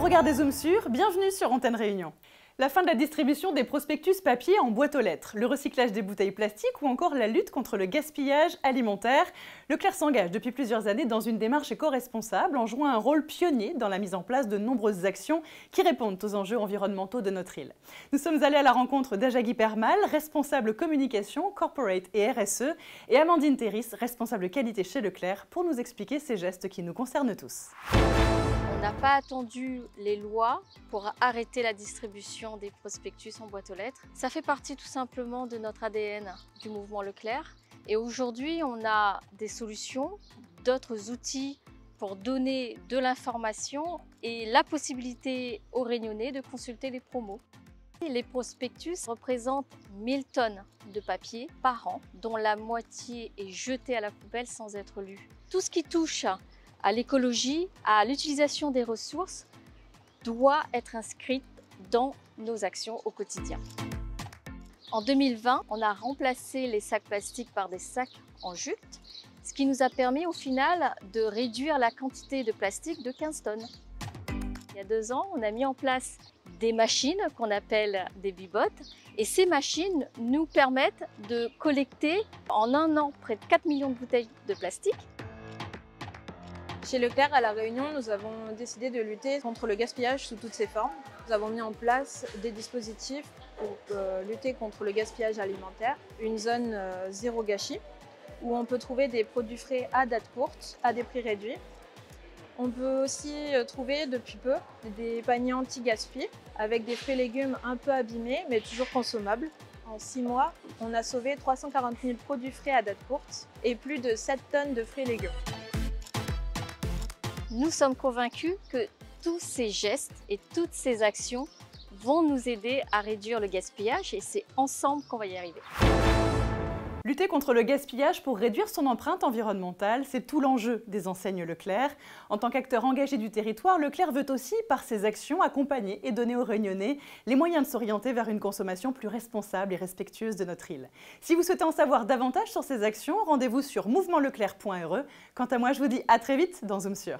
regardez Zoom sur, bienvenue sur Antenne Réunion. La fin de la distribution des prospectus papier en boîte aux lettres, le recyclage des bouteilles plastiques ou encore la lutte contre le gaspillage alimentaire. Leclerc s'engage depuis plusieurs années dans une démarche éco-responsable en jouant un rôle pionnier dans la mise en place de nombreuses actions qui répondent aux enjeux environnementaux de notre île. Nous sommes allés à la rencontre d'Ajagui Permal, responsable communication, corporate et RSE, et Amandine Terris, responsable qualité chez Leclerc, pour nous expliquer ces gestes qui nous concernent tous. On n'a pas attendu les lois pour arrêter la distribution des prospectus en boîte aux lettres. Ça fait partie tout simplement de notre ADN du mouvement Leclerc. Et aujourd'hui, on a des solutions, d'autres outils pour donner de l'information et la possibilité aux Réunionnais de consulter les promos. Les prospectus représentent 1000 tonnes de papier par an, dont la moitié est jetée à la poubelle sans être lue. Tout ce qui touche à l'écologie, à l'utilisation des ressources, doit être inscrite dans nos actions au quotidien. En 2020, on a remplacé les sacs plastiques par des sacs en jute, ce qui nous a permis au final de réduire la quantité de plastique de 15 tonnes. Il y a 2 ans, on a mis en place des machines qu'on appelle des bibottes, et ces machines nous permettent de collecter en un an près de 4 millions de bouteilles de plastique. Chez Leclerc, à La Réunion, nous avons décidé de lutter contre le gaspillage sous toutes ses formes. Nous avons mis en place des dispositifs pour lutter contre le gaspillage alimentaire, une zone zéro gâchis, où on peut trouver des produits frais à date courte, à des prix réduits. On peut aussi trouver depuis peu des paniers anti-gaspi, avec des fruits et légumes un peu abîmés, mais toujours consommables. En 6 mois, on a sauvé 340 000 produits frais à date courte et plus de 7 tonnes de fruits et légumes. Nous sommes convaincus que tous ces gestes et toutes ces actions vont nous aider à réduire le gaspillage et c'est ensemble qu'on va y arriver. Lutter contre le gaspillage pour réduire son empreinte environnementale, c'est tout l'enjeu des enseignes Leclerc. En tant qu'acteur engagé du territoire, Leclerc veut aussi, par ses actions, accompagner et donner aux Réunionnais les moyens de s'orienter vers une consommation plus responsable et respectueuse de notre île. Si vous souhaitez en savoir davantage sur ces actions, rendez-vous sur mouvementleclerc.re. Quant à moi, je vous dis à très vite dans Zoom sur.